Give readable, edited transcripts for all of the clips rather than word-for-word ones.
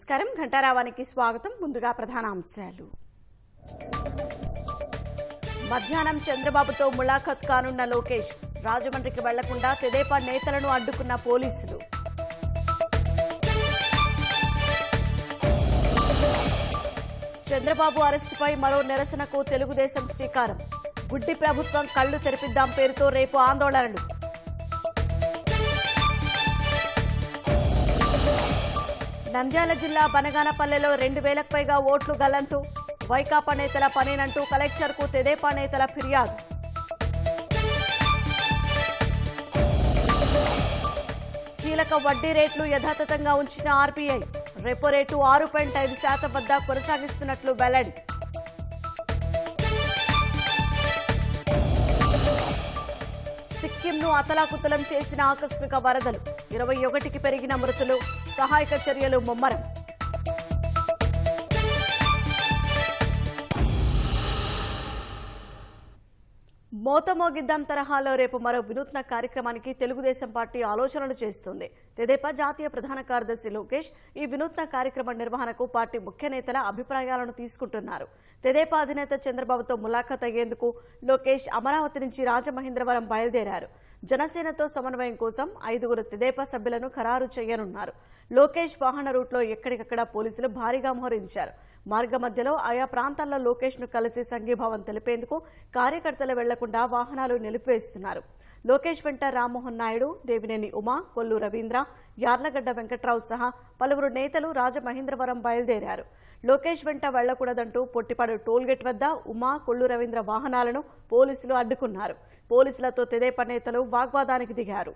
నమస్కారం ఘంటారావానికి స్వాగతం ముందుగా ప్రధాన అంశాలు మధ్యాహ్నం చంద్రబాబుతో ములాఖత్ కానున్న లోకేష్ రాజమండ్రికి వెళ్లకుండా తెదేపా నేతలను అడ్డుకున్న పోలీసులు చంద్రబాబు అరెస్టుపై మరో నిరసనకు తెలుగుదేశం శ్రీకారం గుడ్డి ప్రభుత్వం కళ్లు తెరిపిద్దాం పేరుతో రేపు ఆందోళనలు నంద్యాల జిల్లా బనగానపల్లెలో 2000కు పైగా ఓట్లు గల్లంతు వైకాపా నేతల పనేనంటూ కలెక్టర్కు తెదేపా నేతల ఫిర్యాదు కీలక వడ్డీ రేట్లు యథాతథంగా ఉంచిన ఆర్బీఐ రెపో రేటు 6.5% వద్ద కొనసాగిస్తున్నట్లు వెల్లడి సిక్కింను అతలాకుతలం చేసిన ఆకస్మిక వరదలు 21కి పెరిగిన మృతులు సహాయక చర్యలు ముమ్మరం మోతమోగిద్దాం తరహాలో రేపు మరో వినూత్న కార్యక్రమానికి తెలుగుదేశం పార్టీ ఆలోచనలు చేస్తుంది. తెదేపా జాతీయ ప్రధాన కార్యదర్శి లోకేష్ ఈ వినూత్న కార్యక్రమ నిర్వహణకు పార్టీ ముఖ్య నేతల అభిప్రాయాలను తీసుకుంటున్నారు. తెదేపా అధినేత చంద్రబాబుతో ములాఖత్ అయ్యేందుకు లోకేష్ అమరావతి నుంచి రాజమహేంద్రవరం బయలుదేరారు. జనసేనతో సమన్వయం కోసం 5గురు తెదేపా సభ్యులను ఖరారు చేయనున్నారు. లోకేష్ వాహన రూట్లో ఎక్కడికక్కడ పోలీసులు భారీగా మోహరించారు. మార్గ మధ్యలో ఆయా ప్రాంతాల్లో లోకేష్ ను కలిసి సంఘీభావం తెలిపేందుకు కార్యకర్తలు వెళ్లకుండా వాహనాలు నిలిపివేస్తున్నారు. లోకేష్ వెంట రామ్మోహన్ నాయుడు, దేవినేని ఉమా, కొల్లు రవీంద్ర, యార్లగడ్డ వెంకట్రావు సహా పలువురు నేతలు రాజమహేంద్రవరం బయలుదేరారు. లోకేష్ వెంట వెళ్లకూడదంటూ పొట్టిపాడు టోల్గేట్ వద్ద ఉమా, కొల్లు రవీంద్ర వాహనాలను పోలీసులు అడ్డుకున్నారు. పోలీసులతో తెదేపా నేతలు వాగ్వాదానికి దిగారు.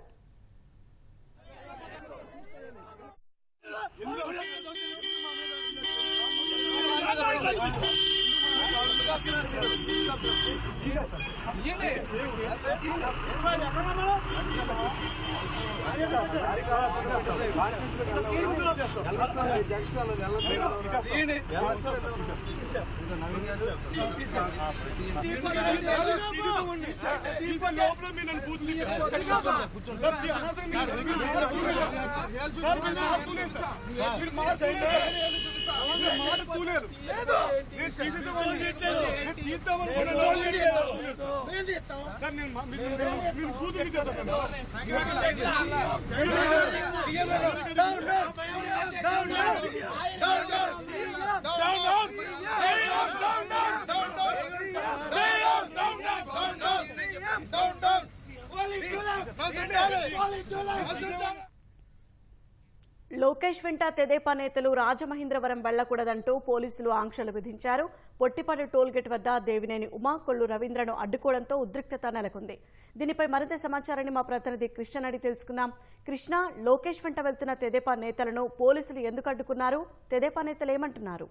లోకేష్ వెంట తెదేపా నేతలు రాజమహేంద్రవరం వెళ్లకూడదంటూ పోలీసులు ఆంక్షలు విధించారు. పొట్టిపాడు టోల్గేట్ వద్ద దేవినేని ఉమా, కొల్లు రవీంద్రను అడ్డుకోవడంతో ఉద్రిక్తత నెలకొంది. దీనిపై మరింత సమాచారాన్ని మా ప్రతినిధి కృష్ణ అడిగి తెలుసుకుందాం. కృష్ణ, లోకేష్ వెంట వెళ్తున్న తెదేపా నేతలను పోలీసులు ఎందుకు అడ్డుకున్నారు? తెదేపా నేతలు ఏమంటున్నారు?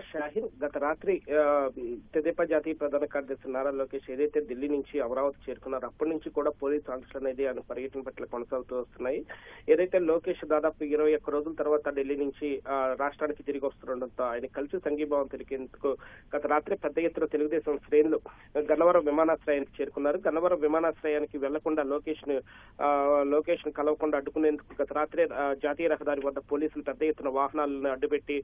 షాహిన్, గత రాత్రి తెదేపా జాతీయ ప్రధాన కార్యదర్శి నారా లోకేష్ ఏదైతే ఢిల్లీ నుంచి అమరావతి చేరుకున్నారో అప్పటి నుంచి కూడా పోలీసు ఆంక్షలు అనేది ఆయన పర్యటన పట్ల కొనసాగుతూ వస్తున్నాయి. ఏదైతే లోకేష్ దాదాపు 21 రోజుల తర్వాత ఢిల్లీ నుంచి రాష్ట్రానికి తిరిగి వస్తుండటంతో ఆయన కలిసి సంఘీభావం తెలిపేందుకు గత రాత్రి పెద్ద ఎత్తున తెలుగుదేశం శ్రేణులు గన్నవరం విమానాశ్రయానికి చేరుకున్నారు. గన్నవరం విమానాశ్రయానికి వెళ్లకుండా లోకేష్ ను కలవకుండా అడ్డుకునేందుకు గత రాత్రి జాతీయ రహదారి వద్ద పోలీసులు పెద్ద ఎత్తున వాహనాలను అడ్డుపెట్టి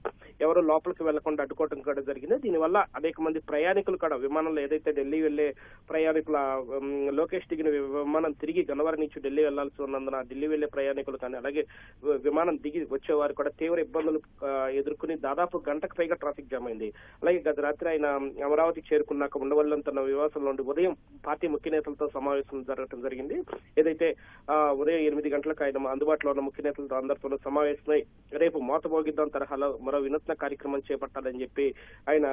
ఎవరు లోపలికి వెళ్లకుండా అడ్డుకోవడం కూడా జరిగింది. దీనివల్ల అనేక మంది ప్రయాణికులు కూడా విమానంలో ఏదైతే ఢిల్లీ వెళ్లే ప్రయాణికుల లోకేష్ దిగిన విమానం తిరిగి గన్నవరం నుంచి ఢిల్లీ వెళ్లాల్సి ఉన్నందున ఢిల్లీ వెళ్లే ప్రయాణికులు కానీ అలాగే విమానం దిగి వచ్చేవారు కూడా తీవ్ర ఇబ్బందులు ఎదుర్కొని దాదాపు గంటకు పైగా ట్రాఫిక్ జామ్ అయింది. అలాగే గత రాత్రి ఆయన అమరావతికి చేరుకున్నాక ఉండవల్లంతున్న నివాసంలో నుండి ఉదయం పార్టీ ముఖ్య నేతలతో సమావేశం జరగడం జరిగింది. ఏదైతే ఉదయం 8 గంటలకు ఆయన అందుబాటులో ఉన్న ముఖ్య నేతలతో అందరితో సమావేశమై రేపు మోతమోగిద్దాం తరహాలో మరో వినూత్న కార్యక్రమం చేపట్టాలని చెప్పి ఆయన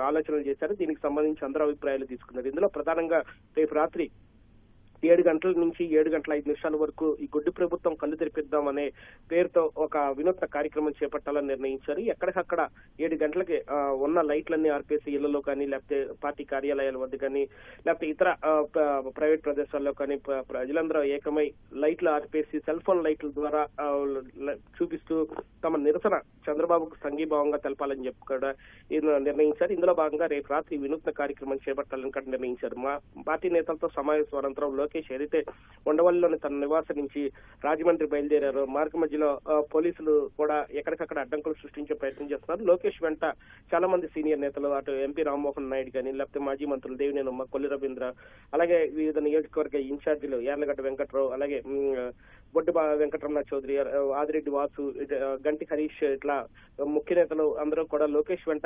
ఆలోచనలు చేశారు. దీనికి సంబంధించి అందరూ అభిప్రాయాలు తీసుకున్నారు. ఇందులో ప్రధానంగా రేపు రాత్రి 7 గంటల నుంచి 7 గంటల 5 నిమిషాల వరకు ఈ గుడ్డి ప్రభుత్వం కళ్ళు తెరిపిద్దాం అనే పేరుతో ఒక వినూత్న కార్యక్రమం చేపట్టాలని నిర్ణయించారు. ఎక్కడికక్కడ 7 గంటలకి ఉన్న లైట్లన్నీ ఆర్పేసి ఇళ్లలో కానీ లేకపోతే పార్టీ కార్యాలయాల వద్ద కానీ లేకపోతే ఇతర ప్రైవేట్ ప్రదేశాల్లో కానీ ప్రజలందరూ ఏకమై లైట్లు ఆర్పేసి సెల్ ఫోన్ లైట్ల ద్వారా చూపిస్తూ తమ నిరసన చంద్రబాబుకు సంఘీభావంగా తెలపాలని చెప్పి కూడా నిర్ణయించారు. ఇందులో భాగంగా రేపు రాత్రి వినూత్న కార్యక్రమం చేపట్టాలని కూడా నిర్ణయించారు. మా పార్టీ నేతలతో సమావేశం అనంతరం లోకేష్ ఏదైతే ఉండవల్లిలోని తన నివాసం నుంచి రాజమండ్రి బయలుదేరారో మార్గ మధ్యలో పోలీసులు కూడా ఎక్కడికక్కడ అడ్డంకులు సృష్టించే ప్రయత్నం చేస్తున్నారు. లోకేష్ వెంట చాలా మంది సీనియర్ నేతలు, అటు ఎంపీ రామ్మోహన్ నాయుడు కానీ, లేకపోతే మాజీ మంత్రులు దేవినేనమ్మ, కొల్లి రవీంద్ర, అలాగే వివిధ నియోజకవర్గ ఇన్ఛార్జీలు యార్లగడ్డ వెంకట్రావు, అలాగే బొడ్డు వెంకటరమణ చౌదరి, ఆదిరెడ్డి వాసు, గంటి హరీష్, ఇట్లా ముఖ్య నేతలు అందరూ కూడా లోకేష్ వెంట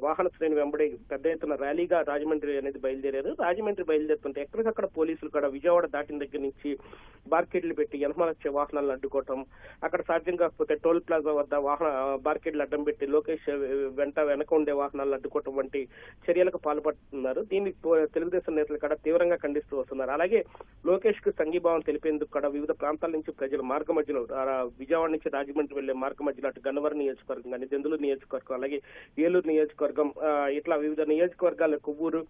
వాహన శ్రేణి వెంబడి పెద్ద ఎత్తున ర్యాలీగా రాజమండ్రి అనేది బయలుదేరారు. రాజమండ్రి బయలుదేరుతుంటే ఎక్కడికక్కడ పోలీసులు కూడా విజయవాడ దాటిన దగ్గర నుంచి బార్కెడ్లు పెట్టి వెనకాల వచ్చే వాహనాలను అడ్డుకోవటం, అక్కడ సాధ్యం కాకపోతే టోల్ ప్లాజా వద్ద బార్కెడ్లు అడ్డం పెట్టి లోకేష్ వెనక ఉండే వాహనాలను అడ్డుకోవటం వంటి చర్యలకు పాల్పడుతున్నారు. దీన్ని తెలుగుదేశం నేతలు కూడా తీవ్రంగా ఖండిస్తూ వస్తున్నారు. అలాగే లోకేష్ కు సంఘీభావం తెలిపేందుకు కూడా వివిధ ప్రాంతాల నుంచి ప్రజలు మార్గ మధ్యలో విజయవాడ నుంచి రాజమండ్రి వెళ్లే మార్గ మధ్యలో అటు గన్నవరం నియోజకవర్గం కానీ, దెందులూరు నియోజకవర్గం, అలాగే ఏలూరు నియోజకవర్గం, ఇట్లా వివిధ నియోజకవర్గాల కొవ్వూరు,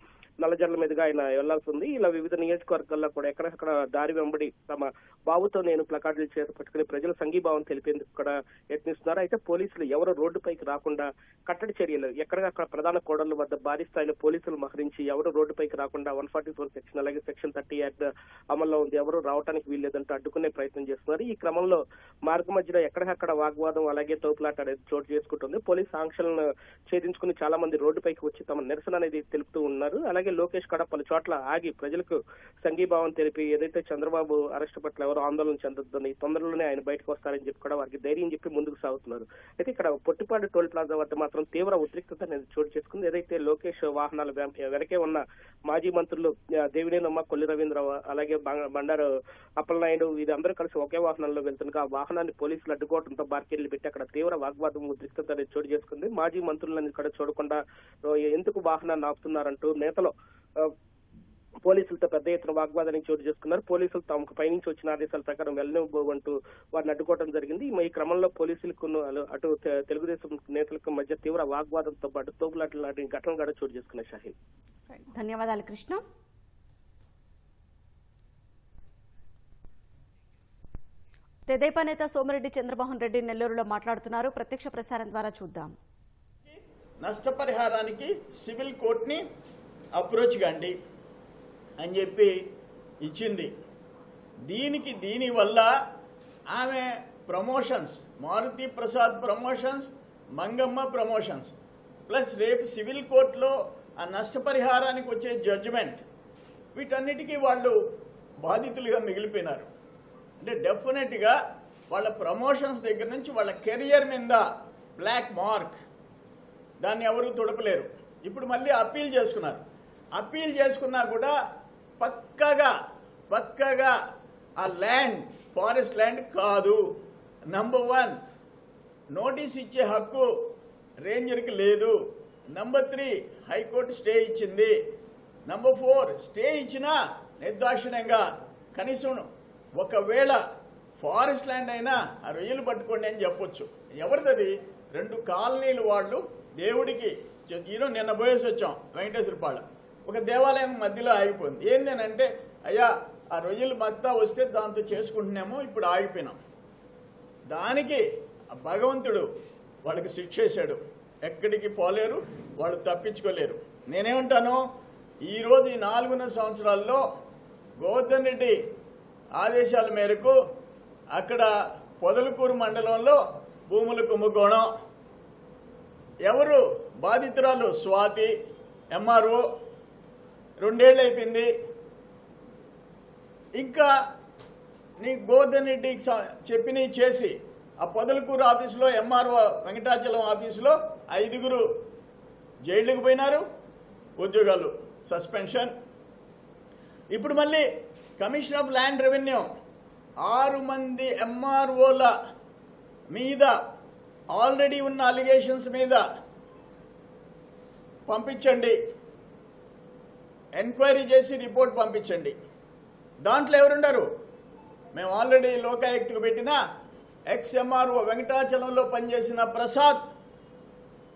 నల్లజర్ల మీదుగా ఆయన వెళ్లాల్సి ఉంది. ఇలా వివిధ నియోజకవర్గాల్లో కూడా ఎక్కడెక్కడ దారి వెంబడి తమ బాబుతో నేను ప్లకార్డులు చేత పట్టుకుని ప్రజల సంఘీభావం తెలిపేందుకు కూడా యత్నిస్తున్నారు. అయితే పోలీసులు ఎవరు రోడ్డుపైకి రాకుండా కట్టడి చర్యలు ఎక్కడికక్కడ ప్రధాన కోడళ్ల వద్ద భారీ స్థాయిలో పోలీసులు మహరించి ఎవరు రోడ్డుపైకి రాకుండా 144 సెక్షన్ అలాగే సెక్షన్ 30 యాక్ట్ అమల్లో ఉంది, ఎవరు రావడానికి వీల్లేదంటూ అడ్డుకునే ప్రయత్నం చేస్తున్నారు. ఈ క్రమంలో మార్గ మధ్యలో ఎక్కడికక్కడ వాగ్వాదం అలాగే తోపులాట అనేది చోటు చేసుకుంటుంది. పోలీసు ఆంక్షలను ఛేదించుకుని చాలా మంది రోడ్డుపైకి వచ్చి తమ నిరసన అనేది తెలుపుతూ ఉన్నారు. అలాగే లోకేష్ కూడా పలు చోట్ల ఆగి ప్రజలకు సంఘీభావం తెలిపి ఏదైతే చంద్రబాబు అరెస్ట్ పట్ల ఎవరు ఆందోళన చెందొద్దని, తొందరలోనే ఆయన బయటకు వస్తారని చెప్పి కూడా వారికి ధైర్యం చెప్పి ముందుకు సాగుతున్నారు. అయితే ఇక్కడ పొట్టిపాడు టోల్ ప్లాజా వద్ద మాత్రం తీవ్ర ఉద్రిక్తత అనేది చోటు చేసుకుంది. ఏదైతే లోకేష్ వాహనాల వెనకే ఉన్న మాజీ మంత్రులు దేవినేనమ్మ, కొల్లి రవీంద్ర, అలాగే బండారు అప్పలనాయుడు, ఇది అందరూ కలిసి ఒకే వాహనంలో వెళ్తుండగా ఆ వాహనాన్ని పోలీసులు అడ్డుకోవడంతో బార్కెళ్లు పెట్టి అక్కడ తీవ్ర వాగ్వాదం ఉద్రిక్తత అనేది చోటు చేసుకుంది. మాజీ మంత్రులను ఇక్కడ చూడకుండా ఎందుకు వాహనాన్ని ఆపుతున్నారంటూ నేతలు పోలీసులతో పెద్ద ఎత్తున వాగ్వాదానికి చోటు చేసుకున్నారు. పోలీసులు తమకు పైనుంచి వచ్చిన ఆదేశాల ప్రకారం వెళ్ళనివ్వబోవంటూ వారిని అడ్డుకోవడం జరిగింది. ఈ క్రమంలో పోలీసులకు అటు తెలుగుదేశం నేతలకు మధ్య తీవ్ర వాగ్వాదంతో పాటు తోపులాటలు లాంటి ఘటనలు కూడా చోటు చేసుకున్నాయి. షాహీన్, ధన్యవాదాలు కృష్ణ. తెదేపా నేత సోమిరెడ్డి చంద్రమోహన్ రెడ్డి నెల్లూరులో మాట్లాడుతున్నారు. ప్రత్యక్ష ప్రసారం ద్వారా చూద్దాం. నష్టపరిహారానికి సివిల్ కోర్టుని అప్రోచ్ కండి అని చెప్పి ఇచ్చింది. దీనివల్ల ఆమె promotions, Maruthi Prasad promotions, Mangamma promotions, plus రేపు సివిల్ కోర్టులో ఆ నష్టపరిహారానికి వచ్చే జడ్జిమెంట్, వీటన్నిటికీ వాళ్ళు బాధితులుగా మిగిలిపోయినారు. అంటే డెఫినెట్గా వాళ్ళ ప్రమోషన్స్ దగ్గర నుంచి వాళ్ళ కెరియర్ మీద బ్లాక్ మార్క్, దాన్ని ఎవరు తుడపలేరు. ఇప్పుడు మళ్ళీ అప్పీల్ చేసుకున్నారు. అప్పీల్ చేసుకున్నా కూడా పక్కగా ఆ ల్యాండ్ ఫారెస్ట్ ల్యాండ్ కాదు. నంబర్ 1, నోటీస్ ఇచ్చే హక్కు రేంజర్కి లేదు. నంబర్ 3, హైకోర్టు స్టే ఇచ్చింది. నంబర్ 4, స్టే ఇచ్చినా నిర్దాక్షిణ్యంగా కనీసం ఒకవేళ ఫారెస్ట్ ల్యాండ్ అయినా ఆ రొయ్యలు పట్టుకోండి అని చెప్పొచ్చు. ఎవరిది? 2 కాలనీలు వాళ్ళు దేవుడికి నిన్న పోయేసి వచ్చాం వెంకటేశ్వరపాళెం. ఒక దేవాలయం మధ్యలో ఆగిపోయింది. ఏంటంటే అయ్యా ఆ రొయ్యలు మత్తా వస్తే దాంతో చేసుకుంటున్నాము, ఇప్పుడు ఆగిపోయినాం. దానికి భగవంతుడు వాళ్ళకి శిక్ష వేశాడు. ఎక్కడికి పోలేరు, వాళ్ళు తప్పించుకోలేరు. నేనేమంటాను, ఈరోజు ఈ 4.5 సంవత్సరాల్లో గోవర్ధన్ రెడ్డి ఆదేశాల మేరకు అక్కడ పొదలకూరు మండలంలో భూముల కుంభకోణం, ఎవరు బాధితురాలు స్వాతి, ఎంఆర్ఓ, 2 ఏళ్ళు అయిపోయింది. ఇంకా నీ గోవర్ధన్ రెడ్డికి చెప్పినవి చేసి ఆ పొదలకూరు ఆఫీసులో ఎంఆర్ఓ వెంకటాచలం ఆఫీసులో 5గురు జైళ్ళకి పోయినారు, ఉద్యోగాలు సస్పెన్షన్. ఇప్పుడు మళ్ళీ కమిషనర్ ఆఫ్ ల్యాండ్ రెవెన్యూ 6 మంది ఎంఆర్ఓల మీద ఆల్రెడీ ఉన్న అలిగేషన్స్ మీద పంపించండి, ఎంక్వైరీ చేసి రిపోర్ట్ పంపించండి. దాంట్లో ఎవరుండరు? మేము ఆల్రెడీ లోకాయుక్తకు పెట్టిన ఎక్స్ఎంఆర్ఓ వెంకటాచలంలో పనిచేసిన ప్రసాద్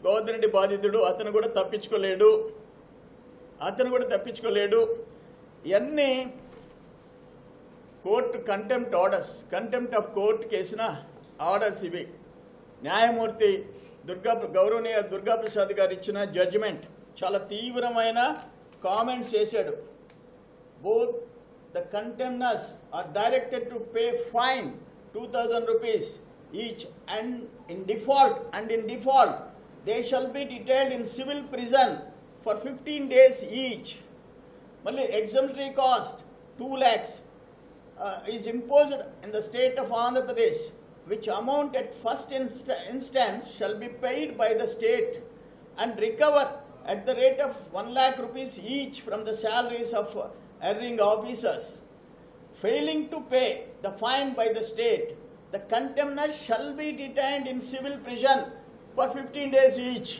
గోవర్ధన్ రెడ్డి బాధితుడు, అతను కూడా తప్పించుకోలేడు. ఇవన్నీ court contempt orders, contempt of court కేసిన ఆర్డర్స్ ఇవి. న్యాయమూర్తి గౌరవనీయ దుర్గాప్రసాద్ గారు ఇచ్చిన జడ్జిమెంట్ చాలా తీవ్రమైన కామెంట్స్ చేశాడు. Both the contemners are directed to pay fine 2,000 rupees each, and in default they shall be detained in civil prison for 15 days each. Only exemplary cost 2 lakhs is imposed in the state of Andhra Pradesh, which amount at first instance shall be paid by the state and recover at the rate of 1 lakh rupees each from the salaries of erring officers. Failing to pay the fine by the state, the contemners shall be detained in civil prison for 15 days each.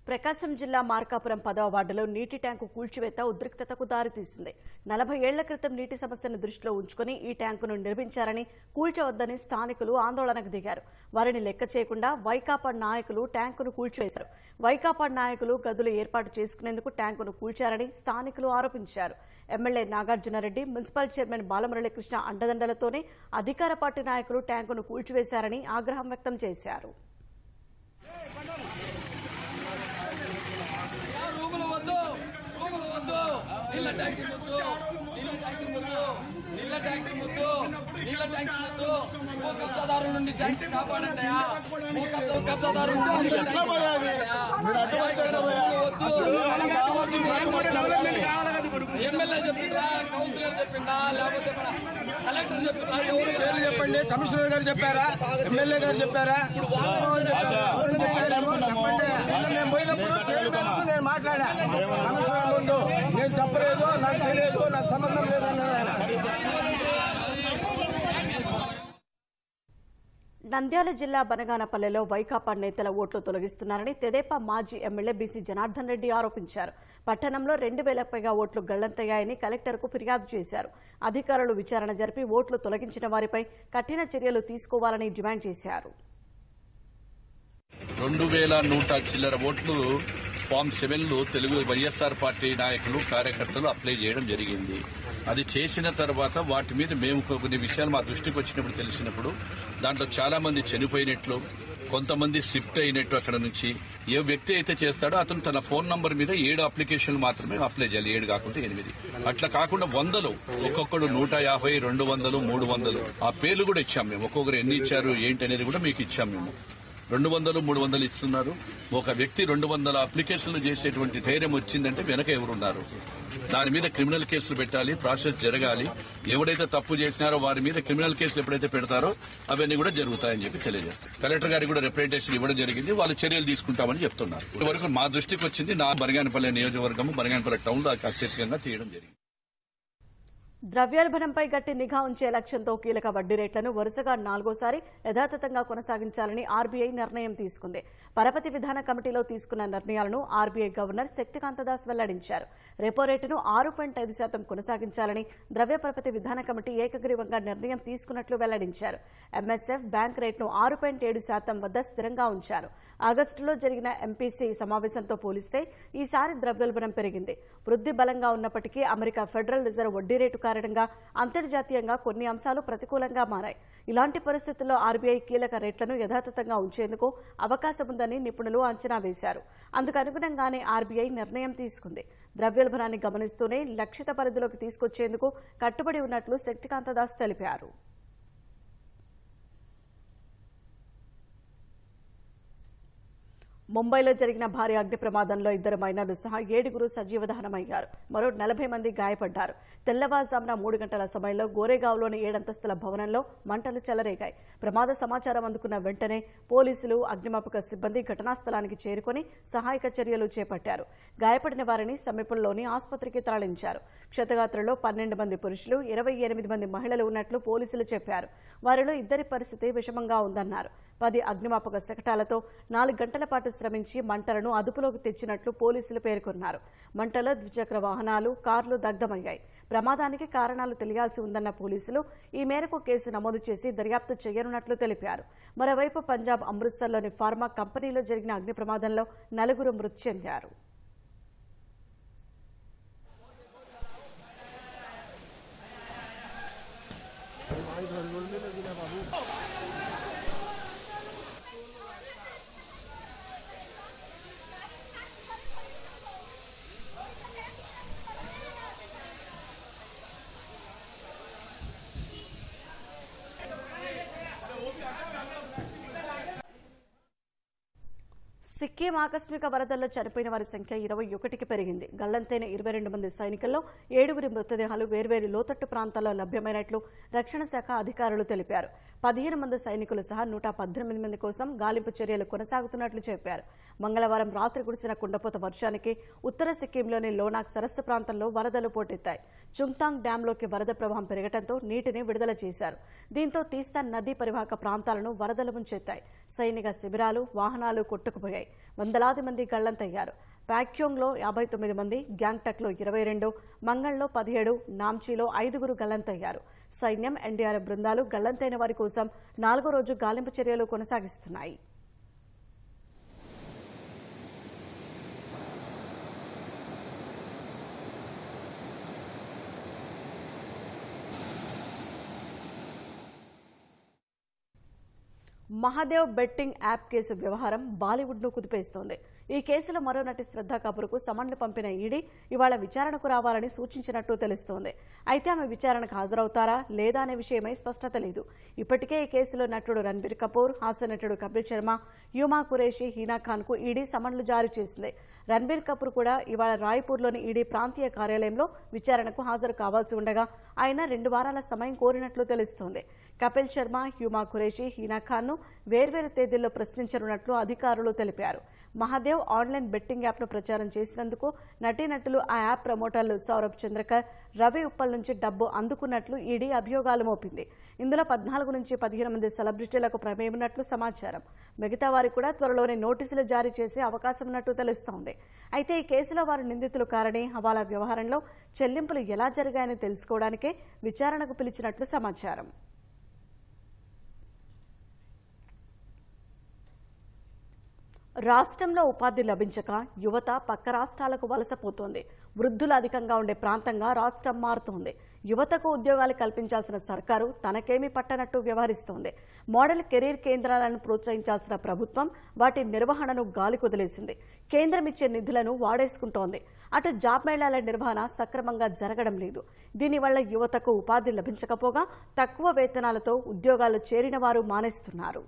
ప్రకాశం జిల్లా మార్కాపురం 10వ వార్డులో నీటి tank కూల్చివేత ఉద్రిక్తతకు దారితీసింది. 40 ఏళ్ల క్రితం నీటి సమస్యను దృష్టిలో ఉంచుకుని ఈ ట్యాంకును నిర్మించారని, కూల్చవద్దని స్థానికులు ఆందోళనకు దిగారు. వారిని లెక్క చేయకుండా వైకాపా నాయకులు ట్యాంకును కూల్చివేశారు. వైకాపా నాయకులు గదులు ఏర్పాటు చేసుకునేందుకు ట్యాంకును కూల్చారని స్థానికులు ఆరోపించారు. MLA Nagarjuna Reddy, municipal chairman Balamuralikrishna అండదండలతోనే అధికార పార్టీ నాయకులు ట్యాంకును కూల్చివేశారని ఆగ్రహం వ్యక్తం చేశారు. నీళ్ళ ట్యాంకి ముద్దు భూ కబ్జాదారు నుండి ట్యాంకి కాపాడండియా. భూ కబ్జాదారు ఎమ్మెల్యే చెప్పిందా, కౌన్సిలర్ చెప్పిందా, లేకపోతే కలెక్టర్ చెప్పిందా, ఎవరు చెప్పండి? కమిషనర్ గారు చెప్పారా, ఎమ్మెల్యే గారు చెప్పారా? నేను పోయినప్పుడు నేను మాట్లాడా, కమిషనర్ ముందు నేను చెప్పలేదు, నాకు తెలియదు, నాకు సంబంధం లేదన్నాడు. నంద్యాల జిల్లా బనగానపల్లెలో వైకాపా నేతల ఓట్లు తొలగిస్తున్నారని తెదేపా మాజీ ఎమ్మెల్యే బీసీ జనార్దన్ రెడ్డి ఆరోపించారు. పట్టణంలో 2,000కు పైగా ఓట్లు గళ్లంతయ్యాయని కలెక్టర్కు ఫిర్యాదు చేశారు. అధికారులు విచారణ జరిపి ఓట్లు తొలగించిన వారిపై కఠిన చర్యలు తీసుకోవాలని డిమాండ్ చేశారు. 2,100 చిల్లర ఓట్లు ఫామ్ 7లో తెలుగు వైఎస్ఆర్ పార్టీ నాయకులు, కార్యకర్తలు అప్లై చేయడం జరిగింది. అది చేసిన తర్వాత వాటి మీద మేము కొన్ని విషయాలు మా దృష్టికి వచ్చినప్పుడు తెలిసినప్పుడు దాంట్లో చాలా మంది చనిపోయినట్లు, కొంతమంది షిఫ్ట్ అయినట్టు, అక్కడ నుంచి ఏ వ్యక్తి అయితే చేస్తాడో అతను తన ఫోన్ నంబర్ మీద 7 అప్లికేషన్లు మాత్రమే అప్లై చేయాలి, 7 కాకుండా 8. అట్లా కాకుండా 100, ఒక్కొక్కడు 150, 200, 300 ఆ పేర్లు కూడా ఇచ్చాం మేము. ఒక్కొక్కరు ఎన్ని ఇచ్చారు ఏంటి అనేది కూడా మీకు ఇచ్చాం మేము. 200, 300 ఇస్తున్నారు. ఒక వ్యక్తి 200 అప్లికేషన్లు చేసేటువంటి ధైర్యం వచ్చిందంటే వెనక ఎవరున్నారు? దాని మీద క్రిమినల్ కేసులు పెట్టాలి, ప్రాసెస్ జరగాలి. ఎవరైతే తప్పు చేసినారో వారి మీద క్రిమినల్ కేసులు ఎప్పుడైతే పెడతారో అవన్నీ కూడా జరుగుతాయని చెప్పి తెలియజేస్తారు. కలెక్టర్ గారికి కూడా రిప్రజెంటేషన్ ఇవ్వడం జరిగింది. వాళ్ళు చర్యలు తీసుకుంటామని చెప్తున్నారు. ఇప్పటివరకు మా దృష్టికి వచ్చింది నా బనగానపల్లె నియోజకవర్గం, బనగానపల్లె టౌన్ లో అత్యధికంగా తీయడం జరిగింది. ద్రవ్యోల్బణంపై గట్టి నిఘా ఉంచే లక్ష్యంతో కీలక వడ్డీ రేట్లను వరుసగా 4వసారి యథాతథంగా కొనసాగించాలని ఆర్బీఐ నిర్ణయం తీసుకుంది. పరపతి విధాన కమిటీలో తీసుకున్న నిర్ణయాలను ఆర్బీఐ గవర్నర్ శక్తికాంత దాస్ వెల్లడించారు. రెపో రేటును 6.5% కొనసాగించాలని ద్రవ్య పరపతి విధాన కమిటీ ఏకగ్రీవంగా నిర్ణయం తీసుకున్నట్లు వెల్లడించారు. ఎంఎస్ఎఫ్ బ్యాంక్ రేటును 6.7% వద్ద స్థిరంగా ఉంచారు. ఆగస్టులో జరిగిన ఎంపీసీ సమావేశంతో పోలిస్తే ఈసారి ద్రవ్యోల్బణం పెరిగింది. వృద్ధి బలంగా ఉన్నప్పటికీ అమెరికా ఫెడరల్ రిజర్వ్ వడ్డీ రేటు కారణంగా అంతర్జాతీయంగా కొన్ని అంశాలు ప్రతికూలంగా మారాయి. ఇలాంటి పరిస్థితుల్లో ఆర్బీఐ కీలక రేట్లను యథాతథంగా ఉంచేందుకు అవకాశం ఉందని నిపుణులు అంచనా వేశారు. అందుకు అనుగుణంగానే ఆర్బీఐ నిర్ణయం తీసుకుంది. ద్రవ్యోల్బణాన్ని గమనిస్తూనే లక్షిత పరిధిలోకి తీసుకొచ్చేందుకు కట్టుబడి ఉన్నట్లు శక్తికాంత దాస్ తెలిపారు. ముంబైలో జరిగిన భారీ అగ్ని ప్రమాదంలో 2 మైనర్లు సహా 7గురు సజీవ దహనమయ్యారు. మరో 40 మంది గాయపడ్డారు. తెల్లవారుజామున 3 గంటల సమయంలో గోరేగావ్లోని 7 అంతస్తుల భవనంలో మంటలు చెలరేగాయి. ప్రమాద సమాచారం అందుకున్న వెంటనే పోలీసులు, అగ్నిమాపక సిబ్బంది ఘటనా స్థలానికి చేరుకుని సహాయక చర్యలు చేపట్టారు. గాయపడిన వారిని సమీపంలోని ఆసుపత్రికి తరలించారు. క్షతగాత్రుల్లో 12 మంది పురుషులు, 28 మంది మహిళలు ఉన్నట్లు పోలీసులు చెప్పారు. వారిలో 2 పరిస్థితి విషమంగా ఉందన్నారు. 10 అగ్నిమాపక శకటాలతో 4 గంటల పాటు శ్రమించి మంటలను అదుపులోకి తెచ్చినట్లు పోలీసులు పేర్కొన్నారు. మంటలో ద్విచక్ర వాహనాలు, కార్లు దగ్ధమయ్యాయి. ప్రమాదానికి కారణాలు తెలియాల్సి ఉందన్న పోలీసులు ఈ మేరకు కేసు నమోదు చేసి దర్యాప్తు చేయనున్నట్లు తెలిపారు. మరోవైపు పంజాబ్ అమృత్సర్లోని ఫార్మా కంపెనీలో జరిగిన అగ్ని ప్రమాదంలో 4 మృతి చెందారు. సిక్కిం ఆకస్మిక వరదల్లో చనిపోయిన వారి సంఖ్య 21కి పెరిగింది. గల్లంతైన 22 మంది సైనికుల్లో 7 మృతదేహాలు వేర్వేరు లోతట్టు ప్రాంతాల్లో లభ్యమైనట్లు రక్షణ శాఖ అధికారులు తెలిపారు. 15 మంది సైనికులు సహా 118 మంది కోసం గాలింపు చర్యలు కొనసాగుతున్నట్లు చెప్పారు. మంగళవారం రాత్రి కురిసిన కుండపోత వర్షానికి ఉత్తర సిక్కింలోని లోనాక్ సరస్సు ప్రాంతంలో వరదలు పోటెత్తాయి. చుంగ్తాంగ్ డ్యాంలోకి వరద ప్రవాహం పెరగడంతో నీటిని విడుదల చేశారు. దీంతో తీస్తాన్ నదీ పరివాహక ప్రాంతాలను వరదలు ముంచెత్తాయి. సైనిక శిబిరాలు, వాహనాలు కొట్టుకుపోయాయి. వందలాది మంది గల్లంతయ్యారు. పాక్యోంగ్లో 59 మంది, గ్యాంగ్టక్లో 22, మంగళ్లో 17, నామ్చీలో 5 గల్లంతయ్యారు. సైన్యం, ఎన్డీఆర్ఎఫ్ బృందాలు గల్లంతైన వారి కోసం 4వ రోజు గాలింపు చర్యలు కొనసాగిస్తున్నాయి. మహాదేవ్ బెట్టింగ్ యాప్ కేసు వ్యవహారం బాలీవుడ్ను కుదిపేస్తోంది. ఈ కేసులో మరో నటి శ్రద్ధా కపూర్కు సమన్లు పంపిన ఈడీ ఇవాళ విచారణకు రావాలని సూచించినట్టు తెలుస్తోంది. అయితే ఆమె విచారణకు హాజరవుతారా లేదా అనే విషయమై స్పష్టత లేదు. ఇప్పటికే ఈ కేసులో నటుడు రణబీర్ కపూర్, హాస్య నటుడు కపిల్ శర్మ, హ్యూమా ఖురేషీ, హీనా ఖాన్కు ఈడీ సమన్లు జారీ చేసింది. రణబీర్ కపూర్ కూడా ఇవాళ రాయ్పూర్లోని ఈడీ ప్రాంతీయ కార్యాలయంలో విచారణకు హాజరు కావాల్సి ఉండగా ఆయన 2 వారాల సమయం కోరినట్లు తెలుస్తోంది. కపిల్ శర్మ, హ్యూమా ఖురేషీ, హీనా ఖాన్ను వేర్వేరు తేదీల్లో ప్రశ్నించనున్నట్లు అధికారులు తెలిపారు. మహాదేవ్ ఆన్లైన్ బెట్టింగ్ యాప్ను ప్రచారం చేసినందుకు నటీనటులు, ఆ యాప్ ప్రమోటర్లు సౌరభ్ చంద్రకర్, రవి ఉప్పల్ నుంచి డబ్బు అందుకున్నట్లు ఈడీ అభియోగాలు మోపింది. ఇందులో 14 నుంచి 15 మంది సెలబ్రిటీలకు ప్రమేయం ఉన్నట్లు సమాచారం. మిగతా వారికి కూడా త్వరలోనే నోటీసులు జారీ చేసే అవకాశం ఉన్నట్టు తెలుస్తోంది. అయితే ఈ కేసులో వారు నిందితులు కారని, హవాలా వ్యవహారంలో చెల్లింపులు ఎలా జరిగాయని తెలుసుకోవడానికే విచారణకు పిలిచినట్లు సమాచారం. రాష్ట్రంలో ఉపాధి లభించక యువత పక్క రాష్ట్రాలకు వలసపోతోంది. వృద్ధులు అధికంగా ఉండే ప్రాంతంగా రాష్ట్రం మారుతోంది. యువతకు ఉద్యోగాలు కల్పించాల్సిన సర్కారు తనకేమీ పట్టనట్టు వ్యవహరిస్తోంది. మోడల్ కెరీర్ కేంద్రాలను ప్రోత్సహించాల్సిన ప్రభుత్వం వాటి నిర్వహణను గాలికొదిలేసింది. కేంద్రం ఇచ్చే నిధులను వాడేసుకుంటోంది. అటు జాబ్ మేళాల నిర్వహణ సక్రమంగా జరగడం లేదు. దీనివల్ల యువతకు ఉపాధి లభించకపోగా తక్కువ వేతనాలతో ఉద్యోగాలు చేరిన వారు మానేస్తున్నారు.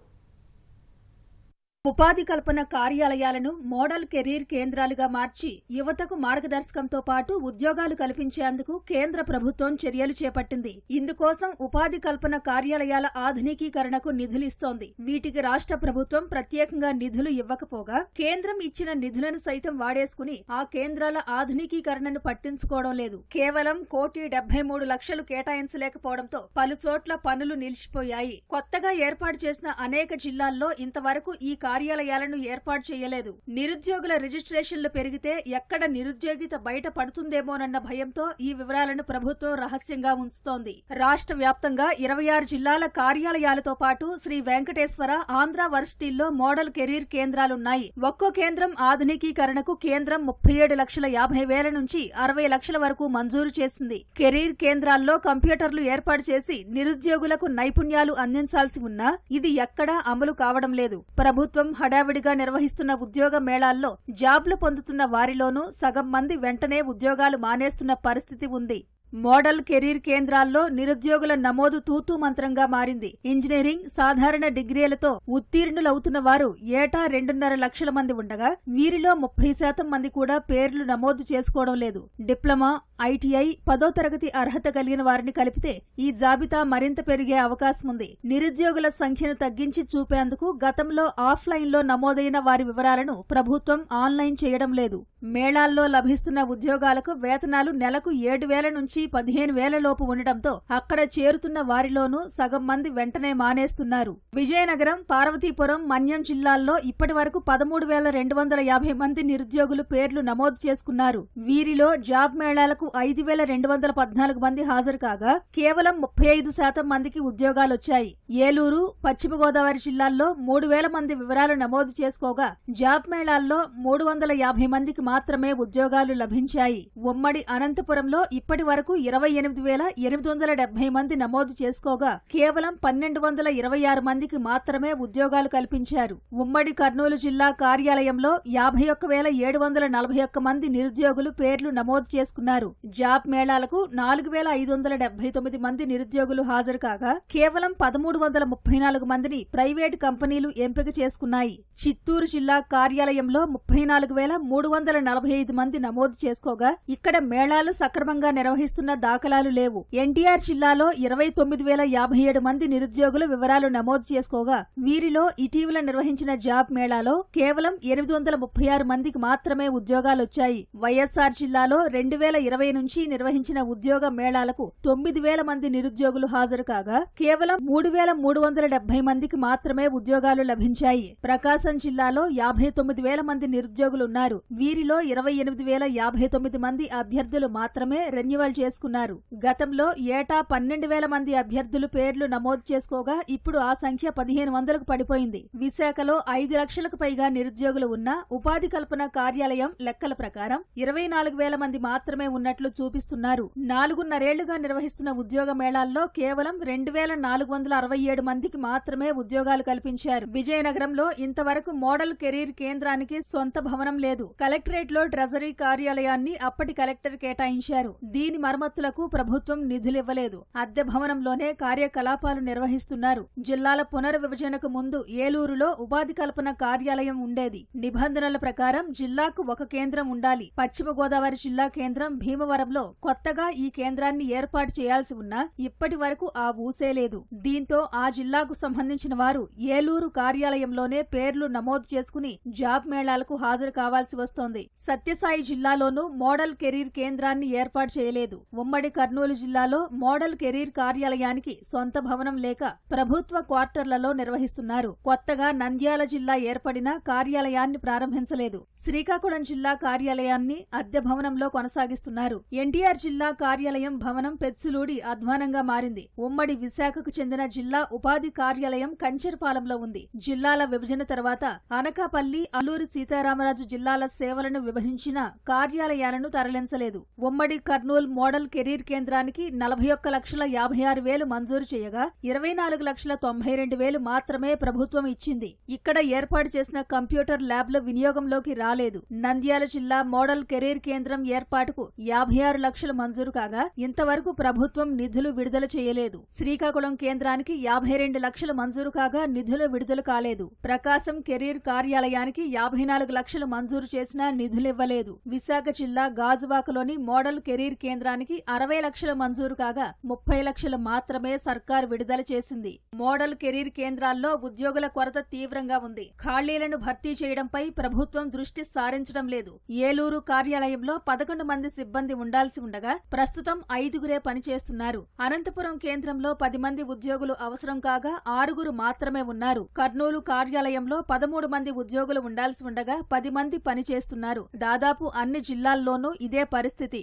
ఉపాధి కల్పన కార్యాలయాలను మోడల్ కెరీర్ కేంద్రాలుగా మార్చి యువతకు మార్గదర్శకంతో పాటు ఉద్యోగాలు కల్పించేందుకు కేంద్ర ప్రభుత్వం చర్యలు చేపట్టింది. ఇందుకోసం ఉపాధి కల్పన కార్యాలయాల ఆధునికీకరణకు నిధులిస్తోంది. వీటికి రాష్ట్ర ప్రభుత్వం ప్రత్యేకంగా నిధులు ఇవ్వకపోగా కేంద్రం ఇచ్చిన నిధులను సైతం వాడేసుకుని ఆ కేంద్రాల ఆధునికీకరణను పట్టించుకోవడం లేదు. కేవలం 1,73,00,000 కేటాయించలేకపోవడంతో పలుచోట్ల పనులు నిలిచిపోయాయి. కొత్తగా ఏర్పాటు చేసిన అనేక జిల్లాల్లో ఇంతవరకు ఈ కార్యాలయాలను ఏర్పాటు చేయలేదు. నిరుద్యోగుల రిజిస్ట్రేషన్లు పెరిగితే ఎక్కడ నిరుద్యోగిత బయట పడుతుందేమోనన్న భయంతో ఈ వివరాలను ప్రభుత్వం రహస్యంగా ఉంచుతోంది. రాష్ట్ర వ్యాప్తంగా 26 జిల్లాల కార్యాలయాలతో పాటు శ్రీ వెంకటేశ్వర, ఆంధ్ర వర్సిటీల్లో మోడల్ కెరీర్ కేంద్రాలున్నాయి. ఒక్కో కేంద్రం ఆధునికీకరణకు కేంద్రం 37,50,000 నుంచి 60 లక్షల వరకు మంజూరు చేసింది. కెరీర్ కేంద్రాల్లో కంప్యూటర్లు ఏర్పాటు చేసి నిరుద్యోగులకు నైపుణ్యాలు అందించాల్సి ఉన్నా ఇది ఎక్కడా అమలు కావడం లేదు. ప్రభుత్వం హడావిడిగా నిర్వహిస్తున్న ఉద్యోగ మేళాల్లో జాబ్లు పొందుతున్న వారిలోనూ సగం మంది వెంటనే ఉద్యోగాలు మానేస్తున్న పరిస్థితి ఉంది. మోడల్ కెరీర్ కేంద్రాల్లో నిరుద్యోగుల నమోదు తూతూ మంత్రంగా మారింది. ఇంజనీరింగ్, సాధారణ డిగ్రీలతో ఉత్తీర్ణులవుతున్న వారు ఏటా 2.5 లక్షల మంది ఉండగా వీరిలో 30% మంది కూడా పేర్లు నమోదు చేసుకోవడం లేదు. డిప్లొమా, ఐటీఐ, 10వ తరగతి అర్హత కలిగిన వారిని కలిపితే ఈ జాబితా మరింత పెరిగే అవకాశం ఉంది. నిరుద్యోగుల సంఖ్యను తగ్గించి చూపేందుకు గతంలో ఆఫ్లైన్లో నమోదైన వారి వివరాలను ప్రభుత్వం ఆన్లైన్ చేయడం లేదు. మేళాల్లో లభిస్తున్న ఉద్యోగాలకు వేతనాలు నెలకు 7,000 నుంచి 15,000 లోపు ఉండటంతో అక్కడ చేరుతున్న వారిలోనూ సగం మంది వెంటనే మానేస్తున్నారు. విజయనగరం, పార్వతీపురం, మన్యం జిల్లాల్లో ఇప్పటి వరకు 13,250 మంది నిరుద్యోగులు పేర్లు నమోదు చేసుకున్నారు. వీరిలో జాబ్ మేళాలకు 5,214 మంది హాజరు కాగా కేవలం 35% మందికి ఉద్యోగాలొచ్చాయి. ఏలూరు, పశ్చిమ గోదావరి జిల్లాల్లో 3,000 మంది వివరాలు నమోదు చేసుకోగా జాబ్ మేళాల్లో 350 మందికి మాత్రమే ఉద్యోగాలు లభించాయి. ఉమ్మడి అనంతపురంలో ఇప్పటి వరకు 28,870 మంది నమోదు చేసుకోగా కేవలం 1,226 మందికి మాత్రమే ఉద్యోగాలు కల్పించారు. ఉమ్మడి కర్నూలు జిల్లా కార్యాలయంలో 51,741 మంది నిరుద్యోగులు పేర్లు నమోదు చేసుకున్నారు. జాబ్ మేళాలకు 4579 మంది నిరుద్యోగులు హాజరు కాగా కేవలం 1334 మందిని ప్రైవేటు కంపెనీలు ఎంపిక చేసుకున్నాయి. చిత్తూరు జిల్లా కార్యాలయంలో 34,345 మంది నమోదు చేసుకోగా ఇక్కడ మేళాలు సక్రమంగా నిర్వహిస్తున్న దాఖలాలు లేవు. ఎన్టీఆర్ జిల్లాలో 29,057 మంది నిరుద్యోగులు వివరాలు నమోదు చేసుకోగా వీరిలో ఇటీవల నిర్వహించిన జాబ్ మేళాలో కేవలం 836 మందికి మాత్రమే ఉద్యోగాలొచ్చాయి. వైఎస్సార్ జిల్లాలో 2020 నుంచి నిర్వహించిన ఉద్యోగ మేళాలకు 9,000 మంది నిరుద్యోగులు హాజరు కాగా కేవలం 3,370 మందికి మాత్రమే ఉద్యోగాలు లభించాయి. ప్రకాశం జిల్లాలో 59,000 మంది నిరుద్యోగులున్నారు. వీరిలో 28,059 మంది అభ్యర్థులు మాత్రమే రెన్యువల్ చేసుకున్నారు. గతంలో ఏటా 12,000 మంది అభ్యర్థులు పేర్లు నమోదు చేసుకోగా ఇప్పుడు ఆ సంఖ్య 1,500కు పడిపోయింది. విశాఖలో 5 లక్షలకు పైగా నిరుద్యోగులు ఉన్న ఉపాధి కల్పన కార్యాలయం లెక్కల ప్రకారం 24,000 మంది మాత్రమే ఉన్నట్లు చూపిస్తున్నారు. 4.5 నిర్వహిస్తున్న ఉద్యోగ మేళాల్లో కేవలం 2,467 మందికి మాత్రమే ఉద్యోగాలు కల్పించారు. విజయనగరంలో ఇంతవరకు మోడల్ కెరీర్ కేంద్రానికి సొంత భవనం లేదు. కలెక్టరేట్ లో ట్రెజరీ కార్యాలయాన్ని అప్పటి కలెక్టర్ కేటాయించారు. దీని మరమ్మతులకు ప్రభుత్వం నిధులివ్వలేదు. అద్దె భవనంలోనే కార్యకలాపాలు నిర్వహిస్తున్నారు. జిల్లాల పునర్విభజనకు ముందు ఏలూరులో ఉపాధి కల్పన కార్యాలయం ఉండేది. నిబంధనల ప్రకారం జిల్లాకు ఒక కేంద్రం ఉండాలి. పశ్చిమ గోదావరి జిల్లా కేంద్రం భీమవరంలో కొత్తగా ఈ కేంద్రాన్ని ఏర్పాటు చేయాల్సి ఉన్నా ఇప్పటి వరకు ఆ ఊసే లేదు. దీంతో ఆ జిల్లాకు సంబంధించిన వారు ఏలూరు కార్యాలయంలోనే పేర్లు నమోదు చేసుకుని జాబ్ మేళాలకు హాజరు కావాల్సి వస్తోంది. సత్యసాయి జిల్లాలోనూ మోడల్ కెరీర్ కేంద్రాన్ని ఏర్పాటు చేయలేదు. ఉమ్మడి కర్నూలు జిల్లాలో మోడల్ కెరీర్ కార్యాలయానికి సొంత భవనం లేక ప్రభుత్వ క్వార్టర్లలో నిర్వహిస్తున్నారు. కొత్తగా నంద్యాల జిల్లా ఏర్పడినా కార్యాలయాన్ని ప్రారంభించలేదు. శ్రీకాకుళం జిల్లా కార్యాలయాన్ని అద్దె భవనంలో కొనసాగిస్తున్నారు. ఎన్టీఆర్ జిల్లా కార్యాలయం భవనం పెచ్చులూడి అధ్వానంగా మారింది. ఉమ్మడి విశాఖకు చెందిన జిల్లా ఉపాధి కార్యాలయం కంచెరపాలెంలో ఉంది. జిల్లాల విభజన తర్వాత అనకాపల్లి, అల్లూరి సీతారామరాజు జిల్లాల సేవలను విభజించిన కార్యాలయాలను తరలించలేదు. ఉమ్మడి కర్నూలు మోడల్ కెరీర్ కేంద్రానికి 41,56,000 మంజూరు చేయగా 24,92,000 మాత్రమే ప్రభుత్వం ఇచ్చింది. ఇక్కడ ఏర్పాటు చేసిన కంప్యూటర్ ల్యాబ్ల వినియోగంలోకి రాలేదు. నంద్యాల జిల్లా మోడల్ కెరీర్ కేంద్రం ఏర్పాటుకు 56 లక్షలు మంజూరు కాగా ఇంతవరకు ప్రభుత్వం నిధులు విడుదల చేయలేదు. శ్రీకాకుళం కేంద్రానికి 52 లక్షలు మంజూరు కాగా నిధులు విడుదల కాలేదు. ప్రకాశం కెరీర్ కార్యాలయానికి 54 లక్షలు మంజూరు చేసినా నిధులివ్వలేదు. విశాఖ జిల్లా గాజువాకలోని మోడల్ కెరీర్ కేంద్రానికి 60 లక్షలు మంజూరు కాగా 30 లక్షలు మాత్రమే సర్కార్ విడుదల చేసింది. మోడల్ కెరీర్ కేంద్రాల్లో ఉద్యోగుల కొరత తీవ్రంగా ఉంది. ఖాళీలను భర్తీ చేయడంపై ప్రభుత్వం దృష్టి సారించడం లేదు. ఏలూరు కార్యాలయంలో 11 మంది సిబ్బంది ఉండాల్సి ఉండగా ప్రస్తుతం 5గురే పనిచేస్తున్నారు. అనంతపురం కేంద్రంలో 10 మంది ఉద్యోగులు అవసరం కాగా 6గురు మాత్రమే ఉన్నారు. కర్నూలు కార్యాలయంలో 13 మంది ఉద్యోగులు ఉండాల్సి ఉండగా 10 మంది పనిచేస్తున్నారు. దాదాపు అన్ని జిల్లాల్లోనూ ఇదే పరిస్థితి.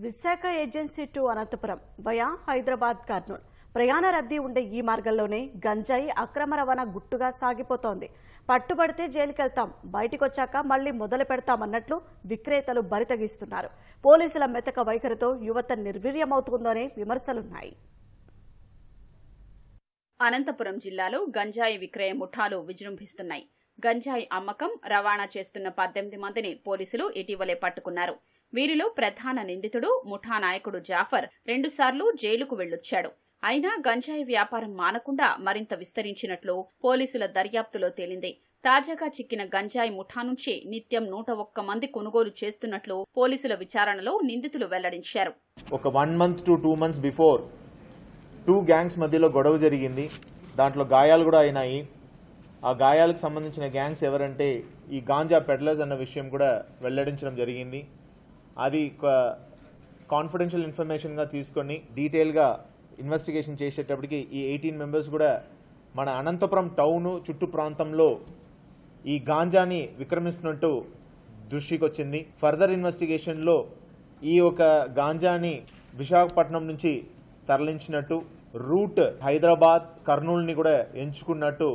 Visakha agency to Anantapur via Hyderabad Kurnool ప్రయాణ రద్దీ ఉండే ఈ మార్గంలోనే గంజాయి అక్రమ రవాణా గుట్టుగా సాగిపోతోంది. పట్టుబడితే జైలుకెళ్తాం, బయటికొచ్చాక మళ్లీ మొదలు పెడతామన్నట్లు విక్రేతలు బరితగిస్తున్నారు. పోలీసుల మెతక వైఖరితో యువత నిర్వీర్యమవుతుందనే విమర్శలున్నాయి. అనంతపురం జిల్లాలో గంజాయి విక్రయ ముఠాలు విజృంభిస్తున్నాయి. గంజాయి అమ్మకం, రవాణా చేస్తున్న 18 మందిని పోలీసులు ఇటీవలే పట్టుకున్నారు. వీరిలో ప్రధాన నిందితుడు ముఠా నాయకుడు జాఫర్ 2 సార్లు జైలుకు వెళ్లొచ్చాడు. అయినా గంజాయి వ్యాపారం మానకుండా మరింత విస్తరించినట్లు పోలీసుల దర్యాప్తులో తేలింది. తాజాగా చిక్కిన గంజాయి ముఠా నుంచి నిత్యం 101 మంది కొనుగోలు చేస్తున్నట్లు పోలీసుల విచారణలో నిందితులు వెల్లడించారు. ఒక 1 month to 2 months before 2 gangs మధ్యలో గొడవ జరిగింది. దాంట్లో గాయాలు కూడా అయినాయి. ఆ గాయాలకు సంబంధించిన గ్యాంగ్స్ ఎవరంటే ఈ గాంజా పెడ్లర్స్ అన్న విషయం కూడా వెల్లడించడం జరిగింది. అది కాన్ఫిడెన్షియల్ ఇన్ఫర్మేషన్గా తీసుకొని డీటెయిల్గా ఇన్వెస్టిగేషన్ చేసేటప్పటికి ఈ 18 మెంబర్స్ కూడా మన అనంతపురం టౌన్ చుట్టూ ప్రాంతంలో ఈ గాంజాని విక్రమిస్తున్నట్టు దృష్టికి వచ్చింది. ఫర్దర్ ఇన్వెస్టిగేషన్లో ఈ ఒక గాంజాని విశాఖపట్నం నుంచి తరలించినట్టు, రూట్ హైదరాబాద్, కర్నూలుని కూడా ఎంచుకున్నట్టు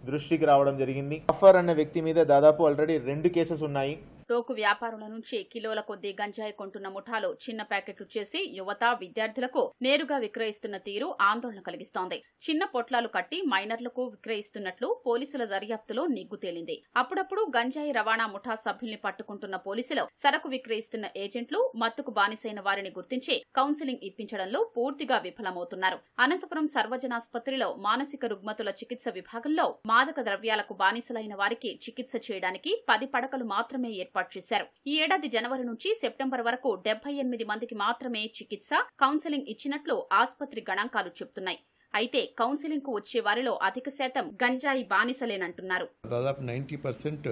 దృష్టికి రావడం జరిగింది. జాఫర్ అనే వ్యక్తి మీద దాదాపు ఆల్రెడీ 2 కేసెస్ ఉన్నాయి. టోకు వ్యాపారుల నుంచి కిలోల కొద్దీ గంజాయి కొంటున్న ముఠాలో చిన్న ప్యాకెట్లు చేసి యువత విద్యార్థులకు నేరుగా విక్రయిస్తున్న తీరు ఆందోళన కలిగిస్తోంది. చిన్న పొట్లాలు కట్టి మైనర్లకు విక్రయిస్తున్నట్లు పోలీసుల దర్యాప్తులో నిగ్గు తేలింది. అప్పుడప్పుడు గంజాయి రవాణా ముఠా సభ్యుల్ని పట్టుకుంటున్న పోలీసులు సరకు విక్రయిస్తున్న ఏజెంట్లు మత్తుకు బానిసైన వారిని గుర్తించి కౌన్సిలింగ్ ఇప్పించడంలో పూర్తిగా విఫలమవుతున్నారు. అనంతపురం సర్వజనాసుపత్రిలో మానసిక రుగ్మతుల చికిత్స విభాగంలో మాదక ద్రవ్యాలకు బానిసలైన వారికి చికిత్స చేయడానికి 10 పడకలు మాత్రమే ఏర్పాటు చేశారు. ఈ ఏడాది జనవరి నుంచి సెప్టెంబర్ వరకు 78 మందికి మాత్రమే చికిత్స, కౌన్సిలింగ్ ఇచ్చినట్లు ఆసుపత్రి గణాంకాలు చెబుతున్నాయి. అయితే కౌన్సిలింగ్ కు వచ్చే వారిలో అధిక శాతం గంజాయి బానిసలేనంటున్నారు. దాదాపు 90%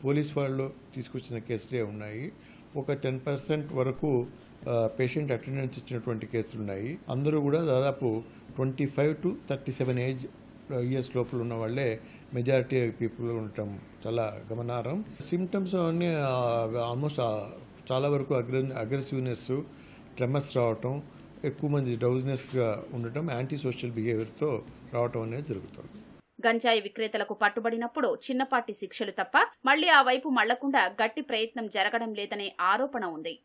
పోలీస్ వాళ్ళు తీసుకొచ్చిన కేసులే ఉన్నాయి. ఒక 10% వరకు పేషెంట్ అటెండెన్స్ ఇచ్చినటువంటి కేసులు ఉన్నాయి. అందరూ కూడా దాదాపు 25 to 37 ఇయర్స్ లోపల ఉన్న వాళ్ళే మెజారిటీ పీపుల్ ఉండటం చాలా గమనార్హం. సిమ్టమ్స్ అన్నీ ఆల్మోస్ట్ చాలా వరకు అగ్రెసివ్నెస్, ట్రెమర్స్ రావటం, ఎక్కువ మంది డ్రౌజినెస్గా ఉండటం, యాంటీ సోషల్ బిహేవియర్తో రావటం అనేది జరుగుతుంది. గంజాయి విక్రేతలకు పట్టుబడినప్పుడు చిన్నపాటి శిక్షలు తప్ప మళ్లీ ఆ వైపు మళ్లకుండా గట్టి ప్రయత్నం జరగడం లేదనే ఆరోపణ ఉంది.